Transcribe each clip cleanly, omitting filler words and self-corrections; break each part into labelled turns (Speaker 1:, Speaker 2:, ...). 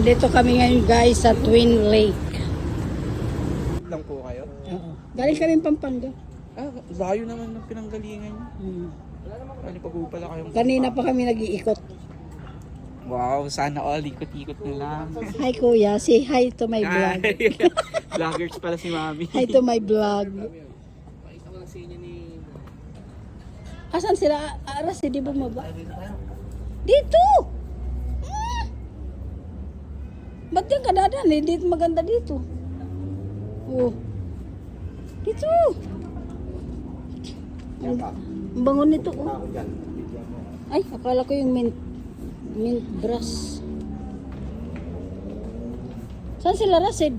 Speaker 1: Nandito kami ngayon guys sa Twin Lake.
Speaker 2: Lang po kayo?
Speaker 1: Oo. Galing kami Pampanga.
Speaker 2: Ah, layo naman ng pinanggalingan niyo.
Speaker 1: Hmm.
Speaker 2: Ano pa po pala kayong...
Speaker 1: Kanina pa kami nag-iikot.
Speaker 2: Wow, sana all ikot-ikot na lang.
Speaker 1: Hi kuya, say hi to my vlog.
Speaker 2: Vloggers pala si Mami.
Speaker 1: Hi to my vlog. Asan sila? Aras, di ba maba? Dito! Hmm. Ba't yung kadadan eh? Dito maganda dito. Oh. Dito! Ang bango nito oh. Ay, akala ko yung mint brush. Saan sila Rasid?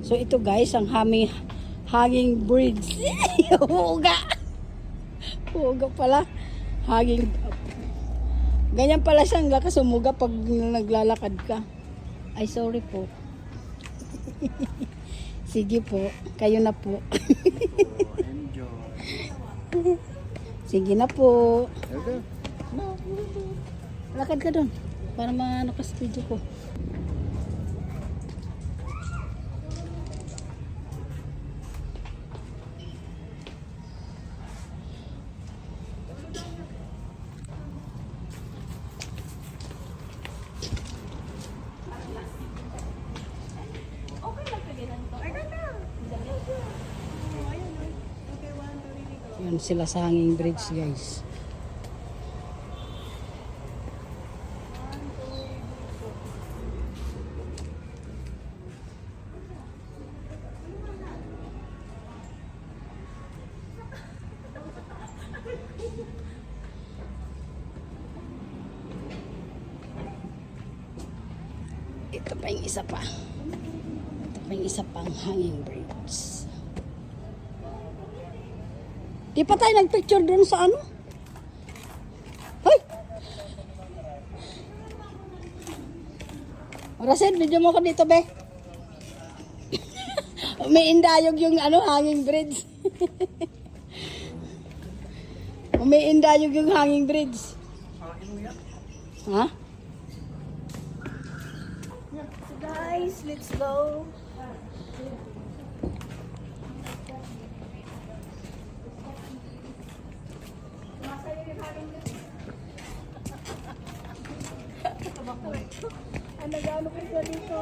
Speaker 1: So ito guys, ang hanging bridge. Huga. Huga pala. Hanging. Ganyan pala siyang lakas umuga pag naglalakad ka. Ay sorry po. Sige po, kayo na po. Sige na po. Lakad ka doon para maano ka sa video ko. Yan sila sa hanging bridge guys. Ito pa yung isa pa. Ito pa yung isa pang hanging bridge. Di pa tayo nagpicture doon sa ano? Hoy! Rasid, video mo ko dito, be. Umiindayog yung ano, hanging bridge. Umiindayog yung hanging bridge. Ha? So guys, let's go. Ano gano ko siya dito?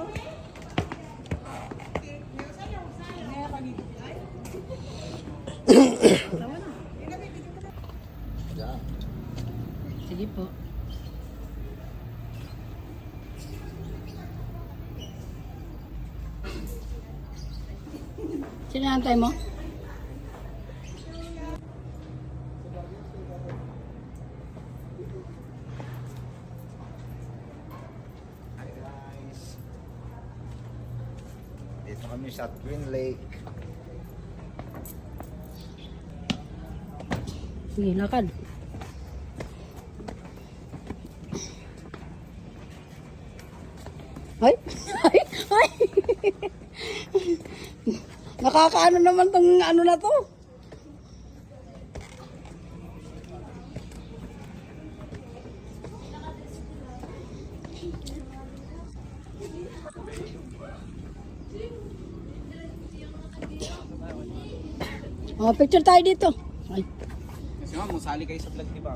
Speaker 1: Sige po. Sinantay mo?
Speaker 3: Dito kami sa Twin Lake.
Speaker 1: Sige, lakad. Ay! Ay! Ay! Nakakaano naman tong ano na to? Oh, picture tayo dito. Ay.
Speaker 2: Kasi ma'am, masali kayo sa vlog, di ba?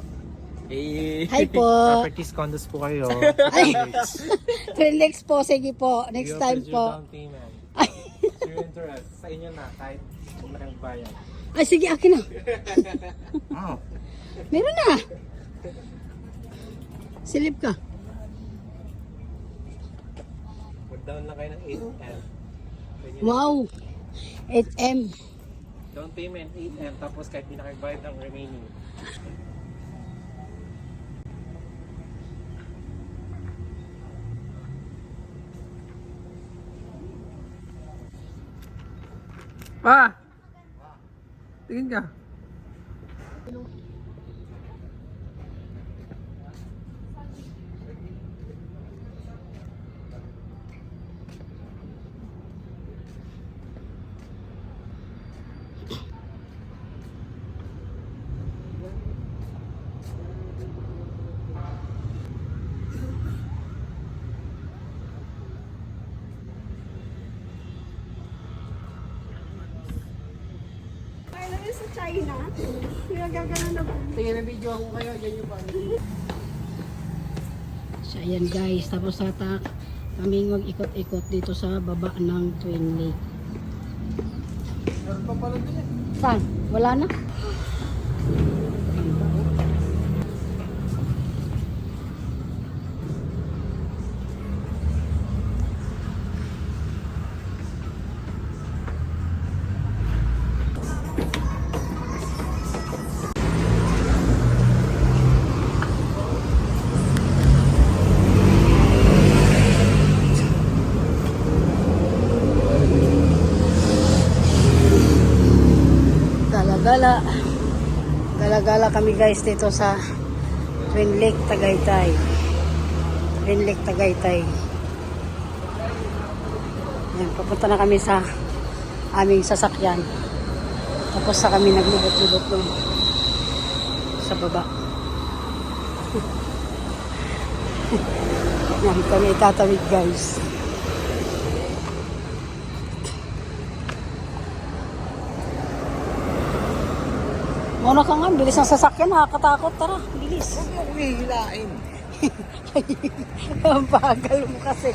Speaker 2: Eh,
Speaker 1: Hi po.
Speaker 4: Properties condos po kayo.
Speaker 1: Ay. Relax po, sige po. Next time po.
Speaker 4: Down payment.
Speaker 1: Ay.
Speaker 4: Zero interest. Sa inyo na, kahit kung na kayong bayan.
Speaker 1: Ay, sige, akin na.
Speaker 2: Oh.
Speaker 1: Meron na. Silip ka.
Speaker 4: Mag-down lang kayo ng 8M.
Speaker 1: Wow. 8M.
Speaker 4: Down payment 8M, tapos kahit di na kayo bayad ng remaining.
Speaker 2: Pa! Tingin ka.
Speaker 1: China. Pinagagana na po.
Speaker 2: Tingnan na video ako kayo, dyan yung paano.
Speaker 1: So ayan guys, tapos kami mag-ikot-ikot dito sa baba ng Twin Lake.
Speaker 2: Meron pa pala dun eh.
Speaker 1: Saan? Wala na? Gala-gala. Gala-gala kami guys dito sa Twin Lake Tagaytay. Twin Lake Tagaytay. Yan, papunta na kami sa aming sasakyan. Tapos sa kami naglubot-lubot doon sa baba. Yan, kami itatawid guys. Muna ka nga, bilis ng sasakyan, nakakatakot. Tara, bilis.
Speaker 2: Huwag mo kumihilain.
Speaker 1: Ang bagal mo kasi.